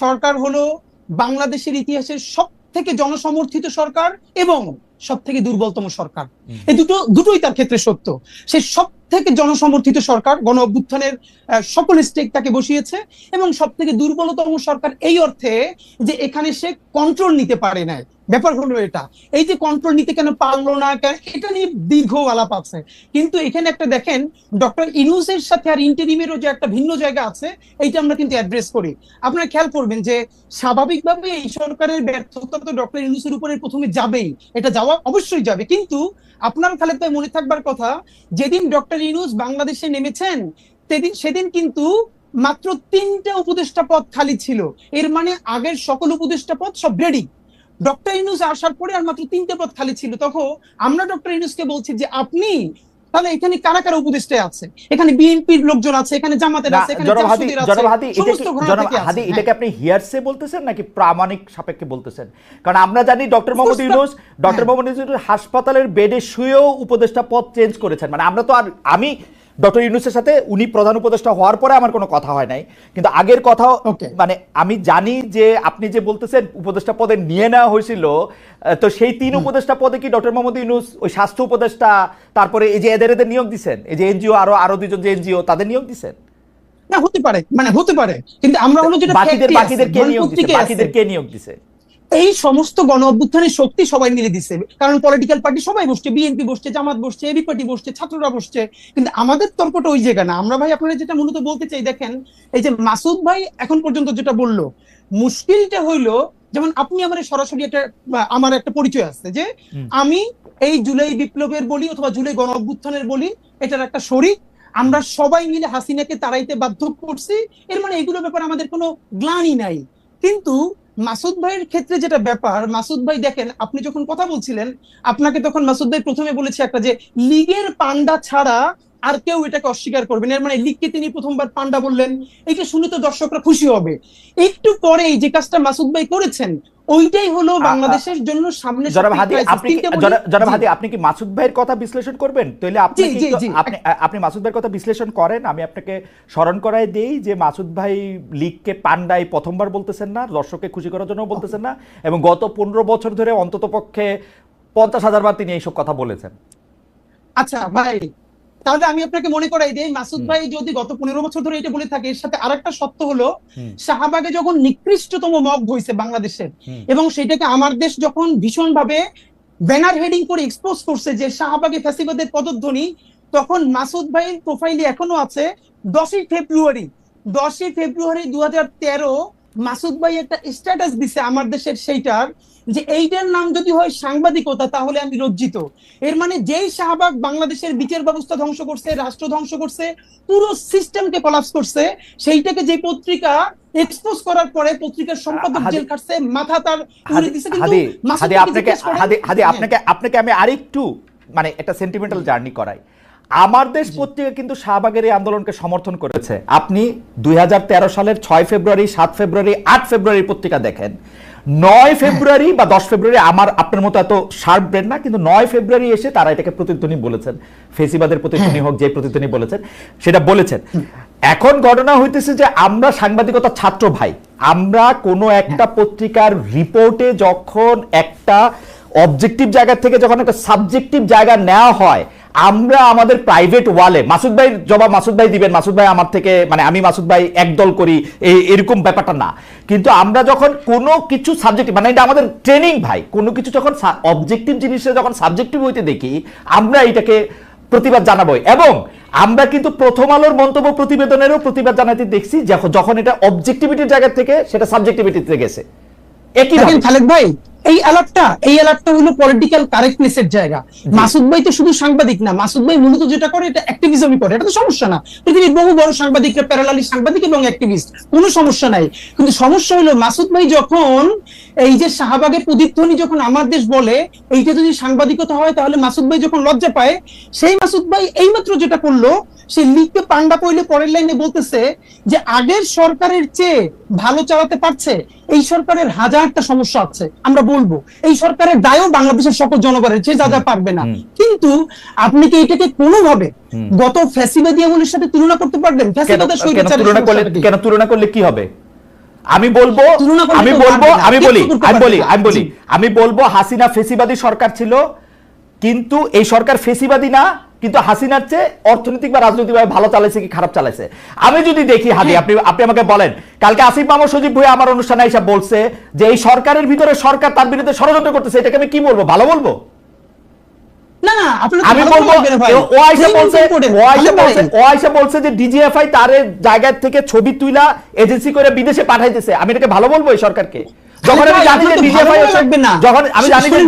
সরকার হলো বাংলাদেশের ইতিহাসের সব থেকে জনসমর্থিত সরকার এবং সব থেকে দুর্বলতম সরকার। এই দুটোই তার ক্ষেত্রে সত্য। সে সব থেকে জনসমর্থিত সরকার, গণ অভ্যুত্থানের সকল স্টেক তাকে বসিয়েছে, এবং সব থেকে দুর্বলতম সরকার এই অর্থে যে এখানে সে কন্ট্রোল নিতে পারে না। ব্যাপার হলো এটা, এই যে কন্ট্রোল নিতে কেন পারলো না, এটা নিয়ে দীর্ঘ আলাপ আছে। কিন্তু এখানে একটা দেখেন, ডক্টর ইউনূসের সাথে আর ইন্টারিমেরও যে একটা ভিন্ন জায়গা আছে, এইটা আমরা কিন্তু অ্যাড্রেস করি। আপনারা খেয়াল করবেন যে স্বাভাবিকভাবে এই সরকারের ব্যর্থতা তো ডক্টর ইউনূসের উপরে প্রথমে যাবেই, এটা যাওয়া অবশ্যই যাবে। কিন্তু আপনার খালেদ ভাই মনে থাকবার কথা, যেদিন ডক্টর ইউনূস বাংলাদেশে নেমেছেন সেদিন কিন্তু মাত্র 3টা উপদেষ্টা পদ খালি ছিল। এর মানে আগের সকল উপদেষ্টা পদ সব রেডি, ডক্টর ইউনূস আসার পরে আর মাত্র 3টে পদ খালি ছিল। তখন আমরা ডক্টর ইউনূসকে বলছি যে আপনি তাহলে এখানে কারা কারা উপদেষ্টা আছে, এখানে বিএনপির লোকজন আছে, এখানে জামাতের আছে, এখানে জাসদের আছে, সমস্ত ঘরানা থেকে আছে। এটাকে আপনি হিয়ারসে বলতেছেন নাকি প্রামাণিক সাপেক্ষে বলতেছেন? কারণ আমরা জানি ডক্টর মোহাম্মদ ইউনূস হাসপাতালের বেডে শুয়েও উপদেষ্টা পদ চেঞ্জ করেছেন। মানে আমরা তো আর, আমি ডক্টর ইউনূসের সাথে উনি প্রধান উপদেষ্টা হওয়ার পরে আমার কোনো কথা হয় নাই, কিন্তু আগের কথা মানে আমি জানি যে আপনি যে বলতেছেন উপদেষ্টা পদে নিয়ে নেওয়া হয়েছিল, তো সেই 3 উপদেষ্টা পদে কি ডক্টর মোহাম্মদ ইউনূস ওই স্বাস্থ্য উপদেষ্টা, তারপরে এই যে এদের নিয়োগ দিচ্ছেন, এই যে এনজিও আরো 2জন যে এনজিও তাদের নিয়োগ দিচ্ছেন? না, হতে পারে, মানে হতে পারে, কিন্তু আমরা হলো যেটা বাকিদের কে নিয়োগ দিছে? এই সমস্ত গণ অভ্যুত্থানের শক্তি সবাই মিলে দিচ্ছে, কারণ পলিটিক্যাল পার্টি সবাই বসছে, বিএনপি বসছে, জামাত বসছে, এবি পার্টি বসছে, ছাত্ররা বসছে। কিন্তু আমাদের তর্কটা ওই জায়গা না। আমরা ভাই আপনারা যেটা মূলত বলতে চাই, দেখেন এই যে মাসুদ ভাই এখন পর্যন্ত যেটা বললো, মুশকিলটা হইলো, যেমন আপনি আমার সরাসরি আমার একটা পরিচয় আছে যে আমি এই জুলাই বিপ্লবের বলি অথবা জুলাই গণ অভ্যুত্থানের বলি, এটার একটা শরীক। আমরা সবাই মিলে হাসিনাকে তাড়াইতে বাধ্য করছি, এর মানে এগুলো ব্যাপারে আমাদের কোনো গ্লানি নাই। কিন্তু মাসুদ ভাইয়ের ক্ষেত্রে যেটা ব্যাপার, মাসুদ ভাই দেখেন, আপনি যখন কথা বলছিলেন, আপনাকে তখন মাসুদ ভাই প্রথমে বলেছে একটা, যে লীগের পান্ডা ছাড়া আর কেউ এটাকে অস্বীকার করবেন, এর মানে লীগকে তিনি প্রথমবার পান্ডা বললেন। এটা শুনে তো দর্শকরা খুশি হবে। একটু পরে যে কাজটা মাসুদ ভাই করেছেন, ওইটাই হলো বাংলাদেশের জন্য সামনে। জনাব হাদি, আপনি কি মাসুদ ভাইয়ের কথা বিশ্লেষণ করবেন? তাহলে আপনি মাসুদ ভাইয়ের কথা বিশ্লেষণ করেন, আমি আপনাকে স্মরণ করাই দেই যে মাসুদ ভাই লীগকে পান্ডাই প্রথমবার বলতেছেন না, দর্শককে খুশি করার জন্য বলতেছেন না, এবং গত 15 বছর ধরে অন্তত পক্ষে 50,000 বার তিনি এইসব কথা বলেছেন। আচ্ছা ভাই, তাহলে আমি আপনাকে মনে করাই দিই, মাসুদ ভাই যদি গত 15 বছর ধরে এটা বলে থাকে, এর সাথে আরেকটা সত্য হলো, শাহবাগে যখন নিকৃষ্টতম মব হয়েছে বাংলাদেশের, এবং সেটাকে আমার দেশ যখন ভীষণ ভাবে ব্যানার হেডিং করে এক্সপোজ করছে যে শাহবাগে ফ্যাসিবাদের পদধ্বনি, তখন মাসুদ ভাইয়ের প্রোফাইলে এখনো আছে 10ই ফেব্রুয়ারি 2013 মাসুদ ভাই একটা স্ট্যাটাস দিছে আমার দেশের, সেইটার যে এইটার নাম যদি হয় সাংবাদিকতা তাহলে আমি লজ্জিত। এর মানে যেই শাহবাগ বাংলাদেশের বিচার ব্যবস্থা ধ্বংস করছে, রাষ্ট্র ধ্বংস করছে, পুরো সিস্টেমকে কলাপস করছে, সেইটাকে যে পত্রিকা এক্সপোজ করার পরে পত্রিকার সম্পাদক জেল কাটছে, মাথা তার উড়ে দিছে। কিন্তু আপনাকে আমি আরেকটু মানে একটা সেন্টিমেন্টাল জার্নি করাই। আমার দেশ পত্রিকা কিন্তু শাহবাগের এই আন্দোলনকে সমর্থন করেছে। আপনি 2013 সালের 6 ফেব্রুয়ারি, 7 ফেব্রুয়ারি, 8 ফেব্রুয়ারি পত্রিকা দেখেন। 9 ফেব্রুয়ারি বা 10 ফেব্রুয়ারি, আমার আপনার মতো এত শার্প ব্রেন না, কিন্তু 9 ফেব্রুয়ারি এসে তারা এটাকে প্রতিধ্বনি বলেছেন, ফেসিবাদের প্রতিধ্বনি হোক, যে প্রতিধ্বনি বলেছেন সেটা বলেছেন। এখন ঘটনা হইতেছে যে আমরা সাংবাদিকতা ছাত্র ভাই, আমরা কোনো একটা পত্রিকার রিপোর্টে যখন একটা অবজেক্টিভ জায়গা থেকে যখন একটা সাবজেক্টিভ জায়গা নেওয়া হয়, আমরা আমাদের প্রাইভেট ওয়ালে মাসুদ ভাই জবাব মাসুদ ভাই দিবেন, মাসুদ ভাই আমার থেকে, মানে আমি মাসুদ ভাই একদল করি এরকম ব্যাপারটা না, কিন্তু আমরা যখন কোনো কিছু সাবজেক্টিভ, মানে এটা আমাদের ট্রেনিং ভাই, কোনো কিছু যখন অবজেক্টিভ জিনিসে যখন সাবজেক্টিভ হইতে দেখি, আমরা এটাকে প্রতিবাদ জানাবো। এবং আমরা কিন্তু প্রথম আলোর মন্তব্য প্রতিবেদনেরও প্রতিবাদ জানাতে দেখছি যখন এটা অবজেক্টিভিটির জায়গা থেকে সেটা সাবজেক্টিভিটিতে গেছে। একই খালেদ ভাই, এই আলাপটা হলো পলিটিক্যাল কারেক্টনেসের জায়গা। মাসুদ ভাই তো শুধু সাংবাদিক না, মাসুদ ভাই মূলত যেটা করে এটা অ্যাক্টিভিজমই করে, এটা তো সমস্যা না। পৃথিবীর বহু বড় সাংবাদিকরা প্যারালালি সাংবাদিক এবং অ্যাক্টিভিস্ট, কোনো সমস্যা নাই। কিন্তু সমস্যা হলো মাসুদ ভাই যখন এই যে শাহবাগের প্রতিধ্বনি যখন আমার দেশ বলে, এইটা যদি সাংবাদিকতা হয়, তাহলে মাসুদ ভাই যখন লজ্জা পায়, সেই মাসুদ ভাই এইমাত্র যেটা করলো, সে লিখকে পান্ডা পইলে পরের লাইনে বলতেছে যে আগের সরকারের চেয়ে ভালো চালাতে পারছে, এই সরকারের হাজারটা সমস্যা আছে, আমরা বলবো এই সরকারের দায়ও বাংলাদেশের সকল জনগণের চেয়ে যা পারবে না। কিন্তু আপনি কি এটাকে কোনোভাবে গত ফ্যাসিবাদী আমলের সাথে তুলনা করতে পারবেন? কেন তুলনা করলে কি হবে? আমি বলবো হাসিনা ফেসিবাদী সরকার ছিল, কিন্তু এই সরকার ফেসিবাদী না, কিন্তু হাসিনার চেয়ে অর্থনৈতিক বা রাজনৈতিকভাবে ভালো চালাইছে কি খারাপ চালাইছে। আমি যদি দেখি হাদি, আপনি আমাকে বলেন, কালকে আসিফ মাহমুদ সজীব ভুঁইয়া আমার অনুষ্ঠানে এসে বলছে যে এই সরকারের ভিতরে সরকার তার বিরুদ্ধে ষড়যন্ত্র করতেছে, এটাকে আমি কি বলবো? ভালো বলবো? আমি বলবো ও আইসা বলছে যে ডিজিএফআই তার জায়গা থেকে ছবি তুইলা এজেন্সি করে বিদেশে পাঠাইতেছে, আমি এটাকে ভালো বলবো এই সরকারকে? যখন আমি জানি যে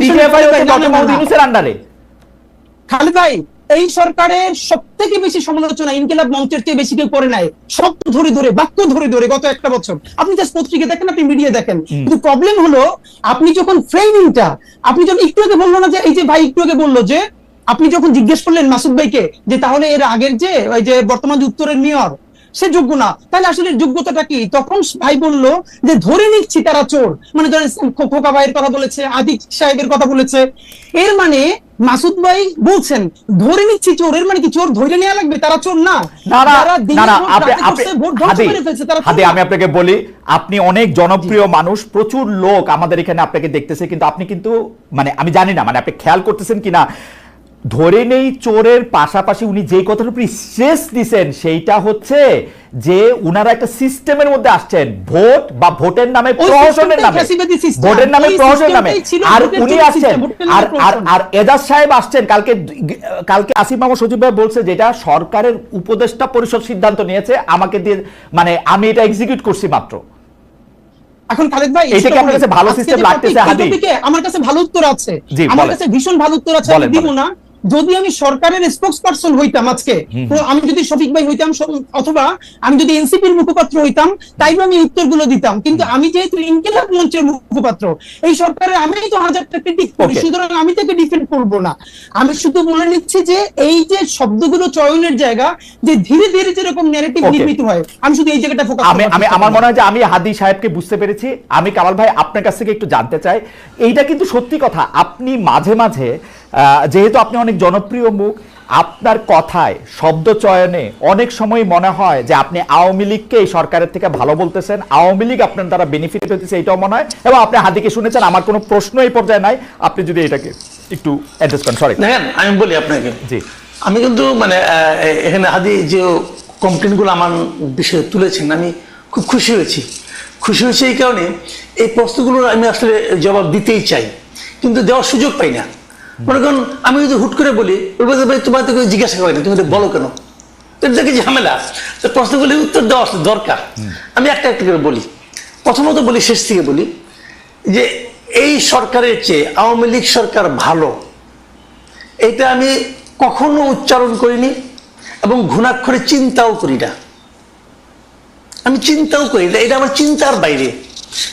ডিজিএফআই হচ্ছে ডক্টর মোহাম্মদ ইউনূসের আন্ডারে। খালেদ ভাই, এই সরকারের সবথেকে বেশি সমালোচনা ইনকিলাব মঞ্চের চেয়ে বেশি কেউ করে নাই। শব্দ ধরে ধরে, বাক্য ধরে ধরে গত একটা বছর। আপনি জাস্ট পত্রিকা দেখেন, আপনি মিডিয়া দেখেন, কিন্তু প্রবলেম হলো আপনি যখন ফ্রেমিংটা, আপনি যখন একটু আগে বললো না যে, এই যে ভাই একটু আগে বললো যে, আপনি যখন জিজ্ঞেস করলেন মাসুদ ভাইকে যে তাহলে এর আগের যে ওই যে বর্তমান যে উত্তরের মেয়র সে যোগ্য না, তাহলে আসলে যোগ্যতাটা কি? তখন ভাই বলল যে ধরে নিচ্ছি তারা চোর, মানে ধরেন খোকা ভাইয়ের কথা বলেছে, আদিক সাহেবের কথা বলেছে, এর মানে মাসুদ ভাই বলছেন ধরে নিচ্ছি চোর, এর মানে কি চোর ধরে নেওয়া লাগবে? তারা চোর না। আমি আপনাকে বলি, আপনি অনেক জনপ্রিয় মানুষ, প্রচুর লোক আমাদের এখানে আপনাকে দেখতেছে, কিন্তু আপনি কিন্তু মানে আমি জানি না মানে আপনি খেয়াল করতেছেন কিনা, ধরে নেই চোরের পাশাপাশি উনি যে কথার উপর স্ট্রেস দিচ্ছেন সেইটা হচ্ছে যে উনারা একটা সিস্টেমের মধ্যে আসছেন, ভোট বা ভোটের নামে প্রহসনের নামে, ভোটের নামে প্রহসনের নামে, আর উনি আসছেন আর এজাজ সাহেব আসছেন। কালকে আসিফ মাহমুদ সজীব ভাই বলছে যেটা সরকারের উপদেষ্টা পরিষদ সিদ্ধান্ত নিয়েছে আমাকে দিয়ে, মানে আমি এটা এক্সিকিউট করছি মাত্র। এখন খালেদ ভাই, এটা কি আপনার কাছে ভালো সিস্টেম লাগতেছে? হাদি, আমার কাছে ভালো উত্তর আছে, আমার কাছে ভীষণ ভালো উত্তর আছে, আমি দিব না। যদি আমি সরকারের স্পোক্স পারসন হইতাম আজকে, আমি যদি শফিক ভাই হইতাম, অথবা আমি যদি এনসিপির মুখপাত্র হইতাম, তাইলে আমি উত্তরগুলো দিতাম। কিন্তু আমি যেহেতু ইনকিলাব মঞ্চের মুখপাত্র, এই সরকারের আমি তো হাজারটা ক্রিটিক করি, সুতরাং আমি তাকে ডিফেন্ড করব না। আমি শুধু বলে নিচ্ছি যে এই যে শব্দগুলো চয়নের জায়গা, যে ধীরে ধীরে যেরকম ন্যারেটিভ নির্মিত হয়, আমি শুধু এই জায়গাটা ফোকাস করব। আমার মনে হয় যে আমি হাদি সাহেবকে বুঝতে পেরেছি। আমি কামাল ভাই আপনার কাছ থেকে একটু জানতে চাই, এইটা কিন্তু সত্যি কথা, আপনি মাঝে মাঝে যেহেতু আপনি অনেক জনপ্রিয় মুখ, আপনার কথায় শব্দ চয়নে অনেক সময় মনে হয় যে আপনি আওয়ামী লীগকে এই সরকারের থেকে ভালো বলতেছেন, আওয়ামী লীগ আপনার দ্বারা বেনিফিট হতেছে, এটাও মনে হয়। এবং আপনি হাদিকে শুনেছেন, আমার কোনো প্রশ্ন এই পর্যায়ে নাই, আপনি যদি এটাকে একটু অ্যাড্রেস করেন। সরি, দেখেন আমি বলি আপনাকে, জি, আমি কিন্তু মানে এখানে হাদি যে কমপ্লেনগুলো আমার বিষয়ে তুলেছেন, আমি খুব খুশি হয়েছি এই কারণে এই প্রশ্নগুলোর আমি আসলে জবাব দিতেই চাই, কিন্তু দেওয়ার সুযোগ পাই না। মনে করুন আমি যদি হুট করে বলি, ভাই তোমার তো জিজ্ঞাসা করে না, তুমি তো বলো কেন, দেখি ঝামেলা, তো প্রশ্নগুলি উত্তর দেওয়া দরকার। আমি একটা একটা করে বলি। প্রথমত বলি, শেষ থেকে বলি, যে এই সরকারের চেয়ে আওয়ামী লীগ সরকার ভালো, এটা আমি কখনো উচ্চারণ করিনি এবং ঘুণাক্ষরে চিন্তাও করি না। আমি চিন্তাও করি না, এটা আমার চিন্তার বাইরে।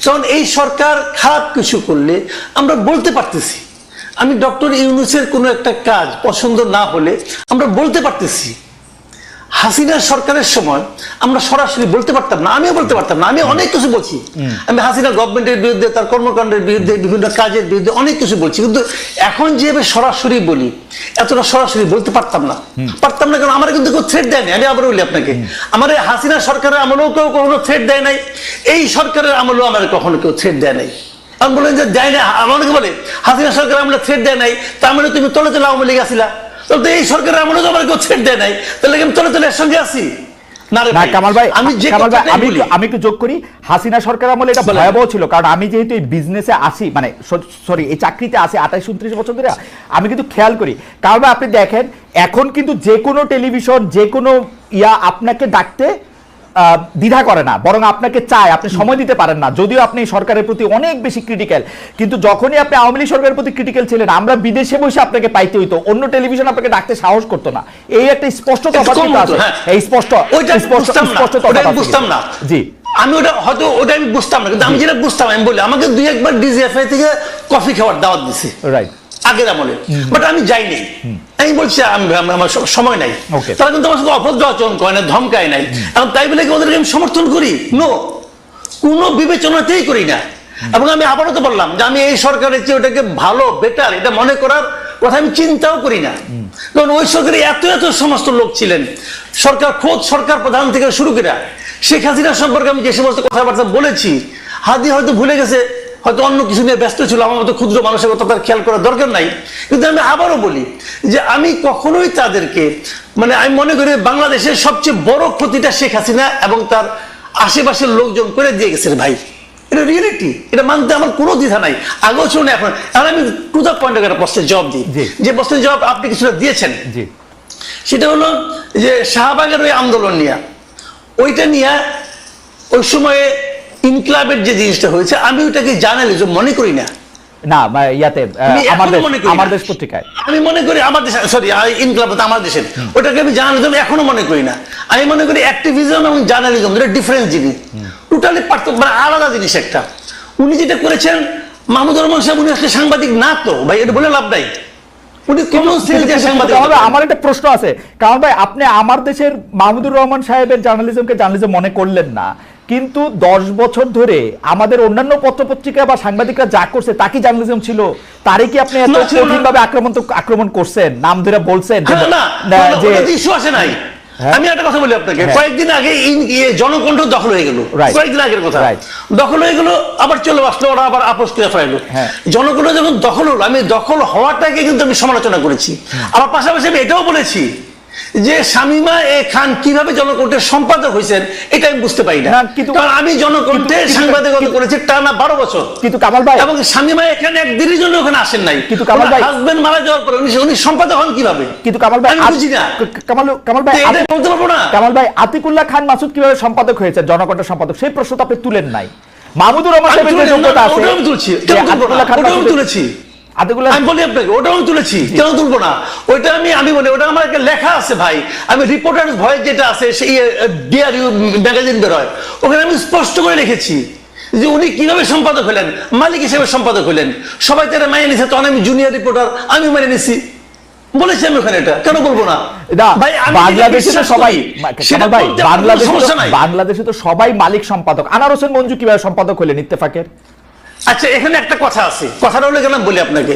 কারণ এই সরকার খারাপ কিছু করলে আমরা বলতে পারতেছি। আমি ডক্টর ইউনূসের কোনো একটা কাজ পছন্দ না হলে আমরা বলতে পারতেছি। হাসিনার সরকারের সময় আমরা সরাসরি বলতে পারতাম না, আমিও বলতে পারতাম না, আমি অনেক কিছু বলছি। আমি হাসিনা গভর্নমেন্টের বিরুদ্ধে, তার কর্মকাণ্ডের বিরুদ্ধে, বিভিন্ন কাজের বিরুদ্ধে অনেক কিছু বলছি, কিন্তু এখন যেভাবে সরাসরি বলি, এতটা সরাসরি বলতে পারতাম না। কারণ আমার কিন্তু কেউ থ্রেট দেয়নি। আমি আবার বলি আপনাকে, আমার হাসিনা সরকারের আমলেও কেউ কখনো থ্রেট দেয় নাই, এই সরকারের আমলেও আমার কখনো কেউ থ্রেট দেয় নাই। আমি বলেন যে দেয় না, আমাকে বলে হাসিনা সরকার আমলে থ্রেট দেয় নাই, তার মানে তুমি তলে তলে আওয়ামী লীগ আসিলা, তো এই সরকারের আমলে তো আমার কেউ থ্রেট দেয় নাই, তাহলে আমি তলে তলে এর সঙ্গে আসি না। কামাল ভাই, আমি একটু যোগ করি, হাসিনা সরকার আমলে এটা ভয়াবহ ছিল, কারণ আমি যেহেতু এই বিজনেসে আসি, মানে সরি এই চাকরিতে আসি 28-29 বছর ধরে, আমি কিন্তু খেয়াল করি। কারণ আপনি দেখেন এখন কিন্তু যে কোনো টেলিভিশন, যে কোনো আপনাকে ডাকতে দ্বিধা করে না, বরং আপনাকে চায়, আপনি সময় দিতে পারেন না, যদিও আপনি সরকারের প্রতি অনেক বেশি ক্রিটিক্যাল। কিন্তু যখনই আপনি আওয়ামী লীগ সরকারের প্রতি ক্রিটিক্যাল ছিলেন, আমরা বিদেশে বসে আপনাকে পাইতে হইতো, অন্য টেলিভিশন আপনাকে ডাকতে সাহস করতো না। এই একটা স্পষ্ট তফাৎ আছে, এই স্পষ্ট বুঝতাম না। জি, আমি ওটা হয়তো ওটা আমি বুঝতাম না, কিন্তু আমি যেটা বুঝতাম, আমি বলি আমাকে 2-1 ডিজিএফআই থেকে কফি খাওয়ার দাওয়াত দিছে, রাইট, আগের আমলে, বাট আমি যাইনি। আমি বলছি আমার সময় নাই, তারা কিন্তু আমার সাথে অভদ্র আচরণ করে না, ধমকায় নাই, এবং তাই বলে ওদেরকে আমি সমর্থন করি? নো, কোনো বিবেচনাতেই করি না। এবং আমি আবারও তো বললাম যে আমি এই সরকারের চেয়ে ওটাকে ভালো, বেটার, এটা মনে করার কথা আমি চিন্তাও করি না। কারণ ওই সরকারে এত সমস্ত লোক ছিলেন, সরকার খোদ সরকার প্রধান থেকে শুরু করে শেখ হাসিনা সম্পর্কে আমি যে সমস্ত কথাবার্তা বলেছি, হাদি হয়তো ভুলে গেছে, হয়তো অন্য কিছু নিয়ে ব্যস্ত ছিল, আমার মতো ক্ষুদ্র মানুষের কথা তার খেয়াল করার দরকার নাই। কিন্তু আমি আবারও বলি যে আমি কখনোই তাদেরকে, মানে আমি মনে করি বাংলাদেশের সবচেয়ে বড় ক্ষতিটা শেখ হাসিনা এবং তার আশেপাশের লোকজন করে দিয়ে গেছেন ভাই। এটা রিয়েলিটি, এটা মানতে আমার কোনো দ্বিধা নাই, আগেও ছিল না এখন। আর আমি টু দ্য পয়েন্ট একটা প্রশ্নের জবাব দিই, যে প্রশ্নের জবাব আপনি কিছুটা দিয়েছেন। সেটা হলো যে শাহবাগের ওই আন্দোলন নিয়ে, ওইটা নিয়ে ওই সময়ে ইনকলাবের যে জিনিসটা হয়েছে, আমি ওইটাকে জার্নালিজম মনে করি না। না ইয়াতে আমার দেশ পত্রিকায় আমি মনে করি আমার দেশ, সরি ইনকলাব আমার দেশের, ওটাকে আমি জার্নালিজম এখনো মনে করি না। আমি মনে করি অ্যাক্টিভিজম এবং জার্নালিজম দুটো ডিফারেন্ট জিনিস, টোটালি পার্থক্য, মানে আলাদা জিনিস একটা। উনি যেটা করেছেন, মাহমুদুর রহমান সাহেব, উনি আসলে সাংবাদিক না তো ভাই, এটা বলে লাভ নাই। আমার একটা প্রশ্ন আছে, কারণ ভাই আপনি আমার দেশের মাহমুদুর রহমান সাহেবের জার্নালিজমকে জার্নালিজম মনে করলেন না, কিন্তু 10 বছর ধরে আমাদের অন্যান্য পত্রপত্রিকা বা সাংবাদিকরা যা করছে তা কি জার্নালিজম ছিল? তারই কি আপনি এত কঠিনভাবে আক্রমণ করছেন, নাম ধরে বলছেন যে ইস্যু আসে নাই? আমি একটা কথা বলি আপনাকে, কয়েকদিন আগে জনকণ্ঠ দখল হয়ে গেল, কয়েকদিন আগের কথা, দখল হয়ে গেল, আবার চলে আসলো, ওরা আবার আপোষ করে ফেলাইলো। জনকণ্ঠ যখন দখল হলো, আমি দখল হওয়াটাকে কিন্তু আমি সমালোচনা করেছি। আবার পাশাপাশি আমি এটাও বলেছি যে শামীমা খান কিভাবে জনকণ্ঠের সম্পাদক হয়েছেন এটা আমি বুঝতে পারি না, কারণ আমি জনকণ্ঠে সাংবাদিকতা করেছি টানা 12 বছর। কিন্তু কামাল ভাই, এবং শামীমা এখানে একদিনের জন্য ওখানে আসেন নাই, কিন্তু কামাল ভাই হাজবেন্ড মারা যাওয়ার পর উনি সম্পাদক হন কিভাবে? কিন্তু কামাল ভাই, আমি বুঝি না, কামাল ভাই এটা বলতে পারবো না। কামাল ভাই, আতিকুল্লাহ খান মাসুদ কিভাবে সম্পাদক হয়েছেন, জনকণ্ঠের সম্পাদক, সেই প্রশ্নটা আপনি তুলেন নাই। মাহমুদুর রহমান সাহেবের যে যোগ্যতা আছে, ওটাও তুলছি, আতিকুল্লাহ খান মাসুদ তুলেছি, আমি বলি আপনাকে, ওটাও তুলেছি, কেন তুলবো না? ওইটা আমি বলি, ওটা আমার একটা লেখা আছে ভাই। আমি রিপোর্টার্স ভয়েস যেটা আছে, সেই ডিআরইউ ম্যাগাজিন বেরোয়, ওখানে আমি স্পষ্ট করে লিখেছি যে উনি কিভাবে সম্পাদক হলেন, মালিক হিসেবে সম্পাদক হলেন। সবাই তারা মানিয়ে নিছে, তখন আমি জুনিয়র রিপোর্টার, আমি মানিয়ে নিছি, বলেছি আমি ওখানে, এটা কেন বলবো না? বাংলাদেশে তো সবাই, বাংলাদেশে তো সবাই মালিক সম্পাদক। আনার হোসেন মঞ্জু কিভাবে সম্পাদক হলেন ইত্তেফাকের? আচ্ছা, এখানে একটা কথা আছে, কথাটা হলে কেন বলি আপনাকে,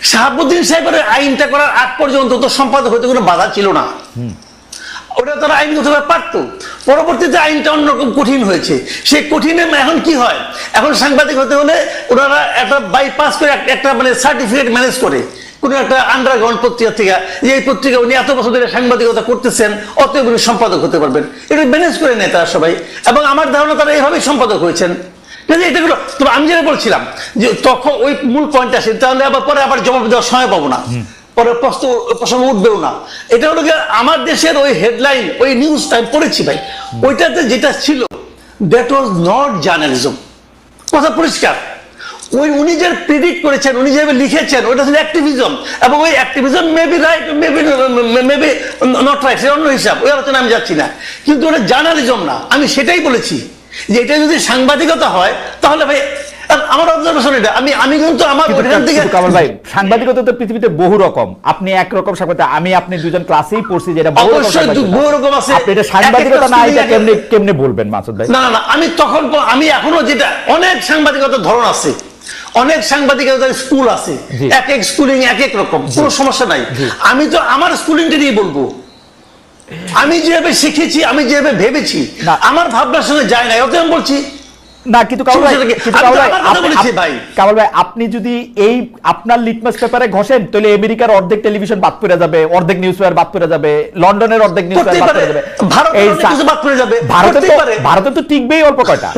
শাহাবুদ্দিন সাহেবের আইনটা করার আগ পর্যন্ত তো সম্পাদক হইতে কোনো বাধা ছিল না, ওটা তারা আইনগতভাবে পারত। পরবর্তীতে আইনটা অন্যরকম কঠিন হয়েছে। সেই কঠিনে এখন কি হয়, এখন সাংবাদিক হতে হলে ওনারা একটা বাইপাস করে একটা মানে সার্টিফিকেট ম্যানেজ করে কোনো একটা আন্ডারগ্রাউন্ড পত্রিকা থেকে, যে এই পত্রিকা উনি এত বছর ধরে সাংবাদিকতা করতেছেন, অতএব উনি সম্পাদক হতে পারবেন, এটা ম্যানেজ করে নেয় তারা সবাই। এবং আমার ধারণা তারা এইভাবেই সম্পাদক হয়েছেন। তবে আমি যেটা বলছিলাম যে তখন ওই মূল পয়েন্ট আসে, তাহলে আবার পরে আবার জবাব দেওয়ার সময় পাবো না, পরে প্রশ্ন উঠবেও না। এটা হলো আমার দেশের ওই হেডলাইন, ওই নিউজটা আমি পড়েছি ভাই, ওইটাতে যেটা ছিল দ্যাট ওয়াজ নট জার্নালিজম, কথা পরিষ্কার। ওই উনি যে প্রেডিক্ট করেছেন, উনি যেভাবে লিখেছেন, ওইটা ছিল অ্যাক্টিভিজম, এবং ওই activism maybe right, maybe not right, সেটা অন্য হিসাব, ওই আলোচনা আমি যাচ্ছি না, কিন্তু ওটা জার্নালিজম না। আমি সেটাই বলেছি যে এটা যদি সাংবাদিকতা হয় তাহলে ভাই আমার অবজারভেশন এটা, আমি কিন্তু আমার ওখান থেকে, কামাল ভাই, সাংবাদিকতা তো পৃথিবীতে বহু রকম, আপনি একরকম সাংবাদিক, আমি আপনি দুজন ক্লাসেই পড়ছি যেটা বহু রকম আছে, আপনি এটা সাংবাদিকতা না, এটা কেমনে বলবেন মাসুদ ভাই? না, আমি এখনো যেটা, অনেক সাংবাদিকতার ধরন আছে, অনেক সাংবাদিকতার স্কুল আছে, এক এক স্কুলিং এক এক রকম, কোনো সমস্যা নাই। আমি তো আমার স্কুলিংটা নিয়ে বলবো, আমি যেভাবে শিখেছি, আমি যেভাবে ভেবেছি, আমার ভাবনার সঙ্গে যায় না, অতএব আমি বলছি না। কিন্তু কামাল ভাই, আপনি যদি এই আপনার লিটমাস পেপারে ঘষেন, তাহলে আমেরিকার অর্ধেক টেলিভিশন বাদ পড়ে যাবে, অর্ধেক নিউজ পেপার বাদ পড়ে যাবে, লন্ডনের অর্ধেক নিউজ পেপার বাদ পড়ে যাবে, ভারতে তো টিকবেই অল্প কয়টা।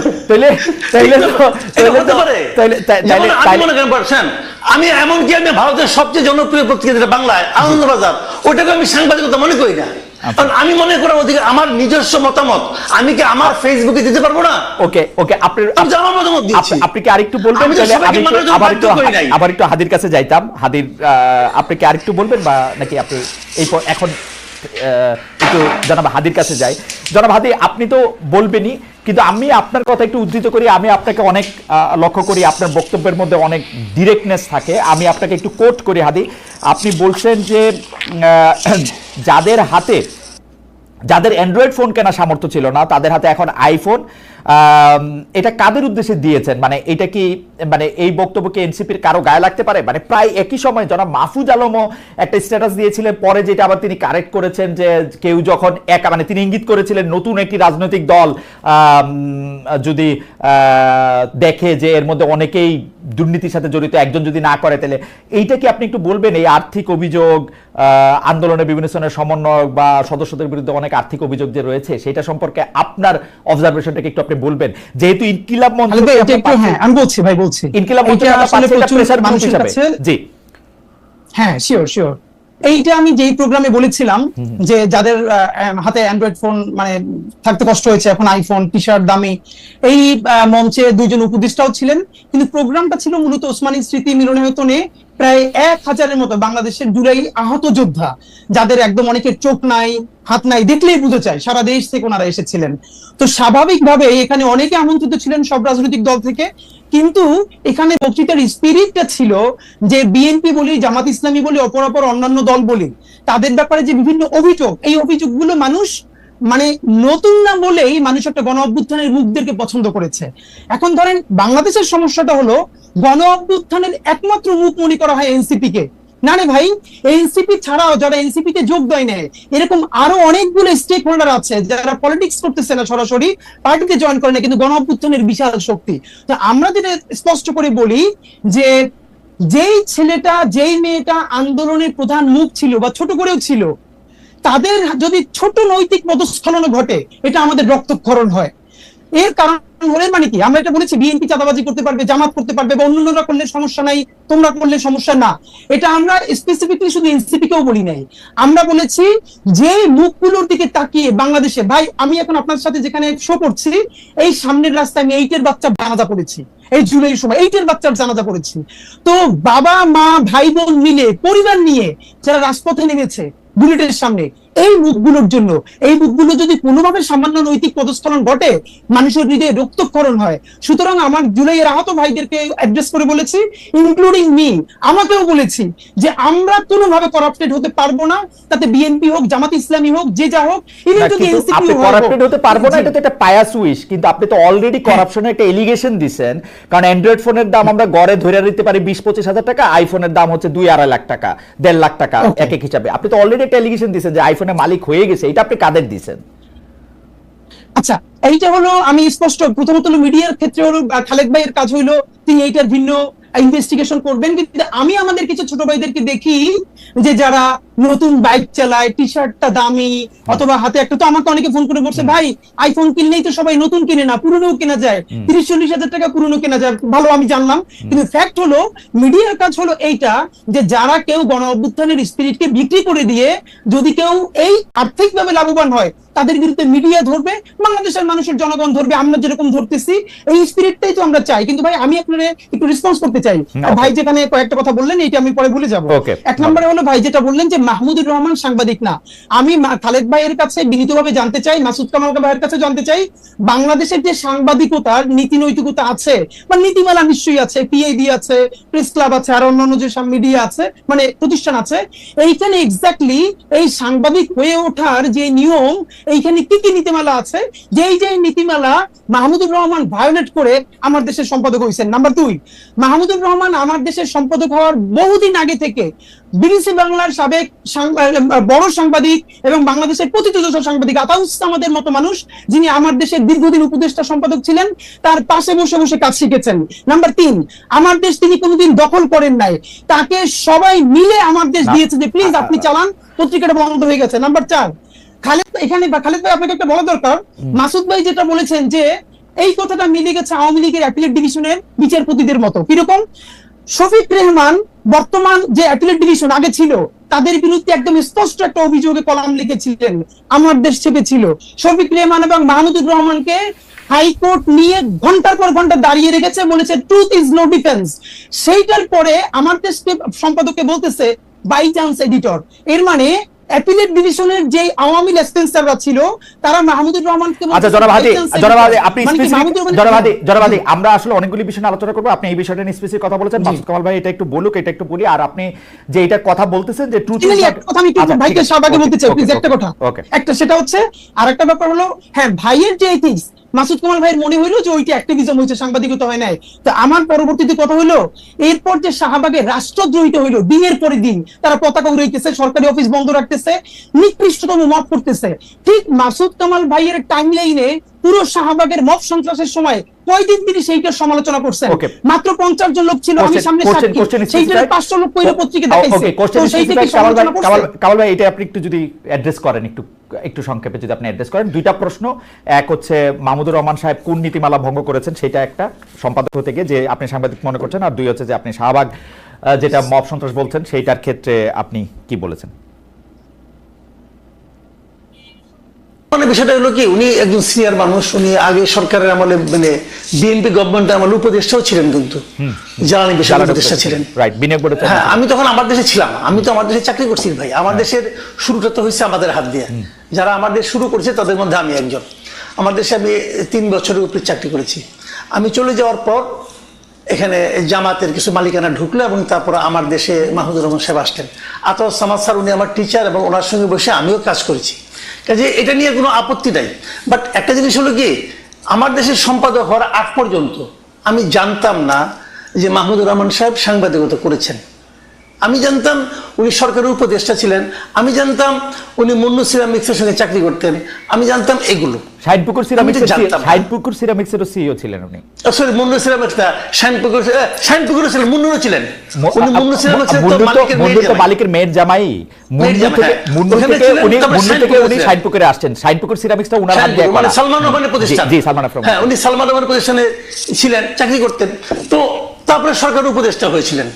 আমি এমনকি আমি ভারতের সবচেয়ে জনপ্রিয় পত্রিকা যেটা বাংলায়, আনন্দবাজার, ওটাকে আমি সাংবাদিকতা মনে করি না, কারণ আমি মনে করার অধিকার, আমার নিজস্ব মতামত আমি কি আমার ফেসবুকে দিতে পারবো না? ওকে, আমার মতামত দিচ্ছি, আপনি কি আরেকটু বলবেন? আবার একটু হাদির কাছে যাইতাম। হাদির, আপনি কি আরেকটু বলবেন, বা নাকি আপনি এখন একটু জনাব হাদির কাছে যাই? জনাব হাদি, আপনি তো বলবেনই, কিন্তু আমি আপনার কথা একটু উদ্ধৃত করি। আমি আপনাকে অনেক লক্ষ্য করি, আপনার বক্তব্যের মধ্যে অনেক ডিরেক্টনেস থাকে। আমি আপনাকে একটু কোট করি। হাদি, আপনি বলছেন যে যাদের অ্যান্ড্রয়েড ফোন কেনার সামর্থ্য ছিল না, তাদের হাতে এখন আইফোন, এটা কাদের উদ্দেশ্যে দিয়েছেন? মানে এটা কি মানে এই বক্তব্যকে এনসিপির কারো গায়ে লাগতে পারে? মানে প্রায় একই সময় জনাব মাহফুজ আলমও একটা স্ট্যাটাস দিয়েছিলেন, পরে যেটা আবার তিনি কারেক্ট করেছেন যে কেউ যখন একা, মানে তিনি ইঙ্গিত করেছিলেন নতুন একটি রাজনৈতিক দল যদি দেখে যে এর মধ্যে অনেকেই দুর্নীতির সাথে জড়িত, একজন যদি না করে, তাহলে এইটা কি আপনি একটু বলবেন? এই আর্থিক অভিযোগ, আন্দোলনের বিভিন্ন শ্রেণীর সমন্বয়ক বা সদস্যদের বিরুদ্ধে অনেক আর্থিক অভিযোগ যে রয়েছে, সেটা সম্পর্কে আপনার অবজারভেশনটাকে একটু আপনি বলবেন, যেহেতু ইনকিলাব মঞ্চ, হ্যাঁ আমি বলছি ভাই, বলছি ইনকিলাব মঞ্চ মানুষের কাছে, জি হ্যাঁ শিওর শিওর। এইটা আমি যেই প্রোগ্রামে বলেছিলাম যে যাদের হাতে অ্যান্ড্রয়েড ফোন মানে থাকতে কষ্ট হয়েছে, এখন আইফোন, টি শার্ট দামি, এই মঞ্চে দুইজন উপদেষ্টাও ছিলেন, কিন্তু প্রোগ্রামটা ছিল মূলত ওসমানী স্মৃতি মিলনায়তনে প্রায় 1000-এর মতো বাংলাদেশের জুলাই আহত যোদ্ধা, যাদের একদম অনেকের চোখ নাই, হাত নাই, দেখলেই বুঝে যায় সারা দেশ থেকে ওনারা এসেছিলেন। তো স্বাভাবিকভাবে এখানে অনেকে আমন্ত্রিত ছিলেন সব রাজনৈতিক দল থেকে, কিন্তু এখানে বক্তৃতার স্পিরিটটা ছিল যে বিএনপি বলি, জামাত ইসলামী বলি, অপরাপর অন্যান্য দল বলি, তাদের ব্যাপারে যে বিভিন্ন অভিযোগ, এই অভিযোগগুলো মানুষ মানে নতুন না বলেই মানুষ একটা গণ অভ্যুত্থানের মুখদেরকে পছন্দ করেছে। এখন ধরেন বাংলাদেশের সমস্যাটা হলো গণ অভ্যুত্থানের একমাত্র মুখ মনে করা হয় এনসিপি কে। না রে ভাই, এনসিপি ছাড়াও যারা এনসিপি তে যোগ দেয় না, এরকম আরো অনেকগুলো স্টেক হোল্ডার আছে যারা পলিটিক্স করতেছে না, সরাসরি পার্টিতে জয়েন করে না, কিন্তু গণ অভ্যুত্থানের বিশাল শক্তি। তো আমরা যেটা স্পষ্ট করে বলি যে যেই ছেলেটা, যেই মেয়েটা আন্দোলনের প্রধান মুখ ছিল বা ছোট করেও ছিল, তাদের যদি ছোট নৈতিক পদস্খলন ঘটে, এটা আমাদের রক্তক্ষরণ হয়। এর কারণ হলে মানে কি, আমরা এটা বলেছি বিএনপি চাঁদাবাজি করতে পারবে, জামাত করতে পারবে, বা অন্যান্যরা করলে সমস্যা নাই, তোমরা করলে সমস্যা না, এটা আমরা স্পেসিফিকলি শুধু এনসিপি কেও বলি নাই। আমরা বলেছি যে মুখগুলোর দিকে তাকিয়ে বাংলাদেশে, ভাই আমি এখন আপনার সাথে যেখানে শো করছি, এই সামনের রাস্তায় আমি 8-এর বাচ্চার জানাজা পড়েছি, এই জুলাই সময় 8-এর বাচ্চার জানাজা পড়েছি। তো বাবা মা ভাই বোন মিলে পরিবার নিয়ে যারা রাজপথে নেমেছে বুলেটের সামনে, এই মুখগুলোর জন্য, এই মুখগুলো যদি কোনোভাবে সামান্য নৈতিক পদস্খলন ঘটে, মানুষের হৃদয়ে রক্তক্ষরণ হয়। সুতরাং আমার জুলাইয়ের আহত ভাইদেরকে অ্যাড্রেস করে বলেছি, ইনক্লুডিং মি, আমাকেও বলেছি যে আমরা কোনোভাবে করাপ্টেড হতে পারবো না, তাতে বিএনপি হোক, জামাত ইসলামী হোক, যে যা হোক, ইভেন যদি এনসিপি আপনি করাপ্টেড হতে পারবো না, এটা তো একটা পায়াস উইশ, কিন্তু আপনি তো অলরেডি কারাপশনের একটা এলিগেশন দিবেন। কারণ অ্যান্ড্রয়েড ফোনের দাম আমরা গড়ে ধরে নিতে পারি 20-25 হাজার টাকা, আইফোনের দাম হচ্ছে 2-2.5 লাখ টাকা, 1.5 লাখ টাকা এক এক হিসাবে। আপনি তো অলরেডি একটা এলিগেশন দিবেন যে আইফোনের মালিক হয়ে গেছে, এটা আপনি কাদের দিবেন? আচ্ছা, এইটা হলো আমি স্পষ্ট, প্রথমত মিডিয়ার ক্ষেত্রে হলো খালেদ ভাইয়ের কাজ হইলো তিনি এইটার ভিন্ন ইনভেস্টিগেশন করবেন, কিন্তু আমি আমাদের কিছু ছোট ভাইদেরকে দেখি যে যারা নতুন বাইক চালায়, টি শার্টটা দামি, অথবা হাতে একটা, তো আমাকে অনেকে ফোন করে বলছে ভাই আইফোন কিনলেই তো সবাই নতুন কিনে না, পুরনো কেনা যায়, 30-40 হাজার টাকা পুরনো কেনা যায়। ভালো, আমি জানলাম, কিন্তু ফ্যাক্ট হলো মিডিয়ার কাজ হলো এইটা যে যারা কেউ গণ অভ্যুত্থানের স্পিরিটকে বিক্রি করে দিয়ে যদি কেউ এই আর্থিকভাবে লাভবান হয়, তাদের বিরুদ্ধে মিডিয়া ধরবে, বাংলাদেশের মানুষের জনগণ ধরবে, আমরা যেরকম ধরতেছি, এই স্পিরিটটাই তো আমরা চাই। কিন্তু ভাই আমি আপনারা একটু রেসপন্স করতে চাই, ভাই যেখানে কয়েকটা কথা বললেন এটা আমি পরে ভুলে যাবো। এক নম্বরে হলো ভাই যেটা বললেন যে মাহমুদুর রহমান সাংবাদিক না, আমি খালেদ ভাইয়ের কাছে বিনীতভাবে জানতে চাই, মাসুদ কামাল ভাইয়ের কাছে জানতে চাই, বাংলাদেশের যে সাংবাদিকতার নীতি নৈতিকতা আছে বা নীতিমালা নিশ্চয়ই আছে, পিআইবি আছে, প্রেস ক্লাব আছে, আর অন্যান্য যে সব মিডিয়া আছে, মানে প্রতিষ্ঠান আছে, এইখানে এক্স্যাক্টলি এই সাংবাদিক হয়ে ওঠার যে নিয়ম, এইখানে কি কি নীতিমালা আছে, যেই যে নীতিমালা মাহমুদুর রহমান ভায়োলেট করে আমার দেশের সম্পাদক হয়েছেন। নাম্বার 2, মাহমুদুর রহমান আমার দেশের সম্পাদক হওয়ার বহুদিন আগে থেকে বিবিসি বাংলার সাবেক বড় সাংবাদিক এবং বাংলাদেশের প্রতিষ্ঠিত সাংবাদিক আতাউস আমাদের মতো মানুষ, যিনি আমার দেশের দীর্ঘদিন উপদেষ্টা সম্পাদক ছিলেন, তার পাশে বসে বসে কাজ শিখেছেন। নাম্বার 3, আমার দেশ তিনি কোনোদিন দখল করেন নাই, তাকে সবাই মিলে আমার দেশ দিয়েছে যে প্লিজ আপনি চালান, পত্রিকাটা বন্ধ হয়ে গেছে। নাম্বার 4, খালেদ ভাই আপনাকে একটা বলা দরকার, মাসুদ ভাই যেটা বলেছেন যে এই কথাটা মিলে গেছে আওয়ামী লীগের অ্যাপিলেট ডিভিশনের বিচারপতিদের মতো। কিরকম? শফিক রেহমান বর্তমান যে অ্যাপিলেট ডিভিশন আগে ছিল, তাদের বিরুদ্ধে একদম স্পষ্ট একটা অভিযোগে কলাম লিখেছিলেন, আমার দেশ ছেপেছিল। শফিক রেহমান এবং মাহমুদুর রহমানকে হাইকোর্ট নিয়ে ঘন্টার পর ঘন্টা দাঁড়িয়ে রেখেছে, বলেছে ট্রুথ ইজ নো ডিফেন্স। সেইটার পরে আমার দেশ সম্পাদককে বলতেছে বাই চান্স এডিটর। এর মানে অ্যাপিলেট ডিভিশনের যে আওয়ামী লেসপেন্সাররা ছিল, তারা মাহমুদুর রহমানকে, আচ্ছা জনাব, আমরা আসলে অনেকগুলি বিষয় আলোচনা করবো, আপনি এই বিষয়টা নিয়ে স্পেসিফিক কথা বলেছেন, মাসুদ কামাল ভাই এটা একটু বলুক, এটা একটু বলি, আর আপনি যে এটা কথা বলতেছেন যে ট্রুথ, কথা আমি একটু ভাইকে শাহবাগে বলতে চাই প্লিজ, একটা কথা, একটা সেটা হচ্ছে, আর একটা ব্যাপার হলো হ্যাঁ ভাইয়ের যে এথিক্স, মাসুদ কামাল ভাইয়ের মনে হইলো যে ওইটা অ্যাক্টিভিজম হয়েছে, সাংবাদিকতা হয় নাই। তো আমার পরবর্তীতে কথা হলো, এরপর যে শাহবাগে রাষ্ট্রদ্রোহিত হইলো, দিনের পরে দিন তারা পতাকা উড়াইতেছে, সরকারি অফিস বন্ধ রাখতেছে, নিকৃষ্টতম মব করতেছে। ঠিক মাসুদ কামাল ভাইয়ের টাইমলাইনে পুরো শাহবাগের মব সন্ত্রাসের সময় কয়দিন তিনি সেইটার সমালোচনা করছেন। মাত্র 50 জন লোক ছিল, আমি সামনে সাক্ষী, সেইটার 500 লোক কইরা পত্রিকা দেখাইছে। তো সেই থেকে সমালোচনা করছে। কামাল ভাই, এটা আপনি একটু যদি অ্যাড্রেস করেন, একটু সংক্ষেপে যদি আপনি অ্যাড্রেস করেন। দুইটা প্রশ্ন, এক হচ্ছে মাহমুদুর রহমান সাহেব কোন নীতিমালা ভঙ্গ করেছেন, সেটা একটা সম্পাদক হতে গিয়ে যে আপনি সাংবাদিক মনে করছেন, আর দুই হচ্ছে যে আপনি শাহবাগ যেটা মব সন্ত্রাস বলছেন সেইটার ক্ষেত্রে আপনি কি বলেছেন। মানে বিষয়টা হলো কি, উনি একজন সিনিয়র মানুষ, উনি আগে সরকারের আমলে মানে বিএনপি গভর্নমেন্টের আমলে উপদেষ্টাও ছিলেন, কিন্তু জ্বালানি বিষয়ে উপদেষ্টা ছিলেন। রাইট, বিনিয়োগ বোর্ডে। হ্যাঁ, আমি তখন আমার দেশে ছিলাম, আমি তো আমার দেশে চাকরি করছি ভাই। আমার দেশের শুরুটা তো হয়েছে আমাদের হাত দিয়ে। যারা আমার দেশ শুরু করেছে তাদের মধ্যে আমি একজন। আমার দেশে আমি 3 বছরের উপরে চাকরি করেছি। আমি চলে যাওয়ার পর এখানে জামাতের কিছু মালিকানা ঢুকলো এবং তারপর আমার দেশে মাহমুদুর রহমান সাহেব আসতেন। আতর সামাদ স্যার, উনি আমার টিচার এবং ওনার সঙ্গে বসে আমিও কাজ করেছি, কাজে এটা নিয়ে কোনো আপত্তি নাই। বাট একটা জিনিস হলো কি, আমার দেশের সম্পাদক হওয়ার আগ পর্যন্ত আমি জানতাম না যে মাহমুদুর রহমান সাহেব সাংবাদিকতা করেছেন। আমি জানতাম উনি সরকারের উপদেষ্টা ছিলেন, আমি জানতাম উনি মুন্নু সিরামিক্সের সঙ্গে চাকরি করতেন, আমি জানতাম এগুলো। শাহিনপুকুর সিরামিক্সের সিইও ছিলেন উনি। সরি, মুন্নু সিরামিক্স না, শাহিনপুকুর ছিলেন, মুন্নুরও ছিলেন। উনি মুন্নু সিরামিক্সের তো মালিকের মেয়ের জামাই। মুন্নু থেকে উনি শাহিনপুকুরে আসছেন। শাহিনপুকুর সিরামিক্সটা উনার হাত দিয়ে করা। সালমান রহমানের প্রতিষ্ঠান। জি, সালমান রহমান। হ্যাঁ, উনি সালমান রহমানের প্রতিষ্ঠানে ছিলেন, চাকরি করতেন। তো তারপরে সরকারের উপদেষ্টা হয়েছিলেন।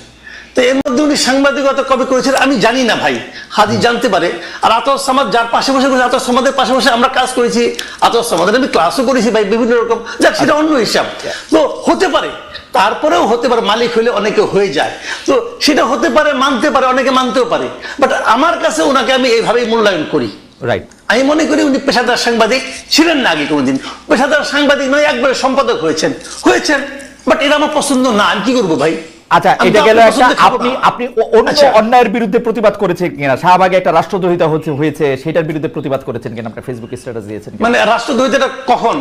তো এর মধ্যে উনি সাংবাদিকতা কবে করেছিলেন আমি জানি না ভাই, হাদি জানতে পারে। আর আতর সামাদ যার পাশে বসে, আতর সামাদের পাশে বসে আমরা কাজ করেছি, আতর সামাদের আমি ক্লাসও করেছি ভাই, বিভিন্ন রকম। যাক, সেটা অন্য হিসাব। তো হতে পারে, তারপরেও হতে পারে, মালিক হলে অনেকে হয়ে যায়, তো সেটা হতে পারে, মানতে পারে, অনেকে মানতেও পারে। বাট আমার কাছে ওনাকে আমি এইভাবেই মূল্যায়ন করি। রাইট, আমি মনে করি উনি পেশাদার সাংবাদিক ছিলেন না আগে কোনোদিন। পেশাদার সাংবাদিক নয়, একবারে সম্পাদক হয়েছেন। বাট এটা আমার পছন্দ না, আমি কি করবো ভাই। আচ্ছা, এটা গেল একটা। আপনি অন্য অন্যায়ের বিরুদ্ধে প্রতিবাদ করেছেন কিনা? শাহবাগে একটা রাষ্ট্রদ্রোহিতা হয়েছে, সেটার বিরুদ্ধে প্রতিবাদ করেছেন কিনা? আপনার ফেসবুক স্ট্যাটাস দিয়েছেন। মানে রাষ্ট্রদ্রোহিতাটা কখন?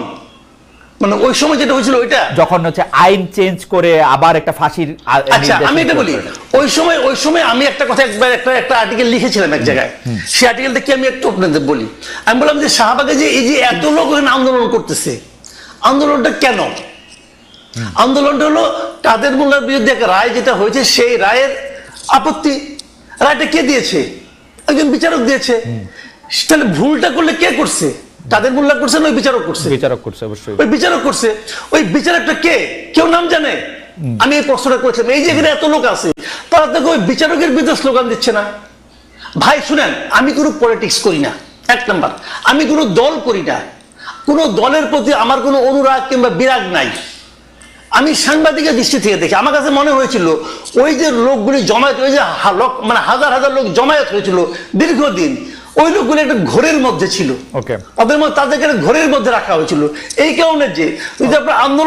মানে ওই সময় যেটা হয়েছিল ওইটা, যখন হচ্ছে আইন চেঞ্জ করে আবার একটা ফাঁসির। আচ্ছা, আমি এটা বলি, ওই সময় আমি একটা কথা একবার একটা আর্টিকেল লিখেছিলাম এক জায়গায়। সেই আর্টিকেল থেকে আমি একটু আপনাদের বলি। আমি বললাম যে শাহবাগে যে এই যে এত লোক আন্দোলন করতেছে, আন্দোলনটা কেন? আন্দোলনটা হলো কাদের মোল্লার বিরুদ্ধে একটা রায় যেটা হয়েছে, সেই রায়ের আপত্তি। রায়টা কে দিয়েছে? একজন বিচারক দিয়েছে। তাহলে ভুলটা করলে কে করছে? কাদের মোল্লা করছে না ওই বিচারক করছে? বিচারক করছে, অবশ্যই ওই বিচারক করছে। ওই বিচারকটা কে? কেউ নাম জানে? আমি এই প্রশ্নটা করেছিলাম। এই যে এখানে এত লোক আছে, তারা তো ওই বিচারকের বিরুদ্ধে স্লোগান দিচ্ছে না। ভাই শুনেন, আমি কোনো পলিটিক্স করি না, 1 নাম্বার। আমি কোনো দল করি না, কোনো দলের প্রতি আমার কোনো অনুরাগ কিংবা বিরাগ নাই। আমি সাংবাদিকের দৃষ্টি থেকে দেখি, আমার কাছে মনে হয়েছিল ওই যে লোকগুলি জমায়েত, ওই যে মানে হাজার হাজার লোক জমায়েত হয়েছিল দীর্ঘদিন, ওই লোকগুলো একটা ঘোরের মধ্যে ছিল। তাদেরকে ঘোরের মধ্যে রাখা হয়েছিল এই কারণে যে ওই যে আপনার আন্দোলন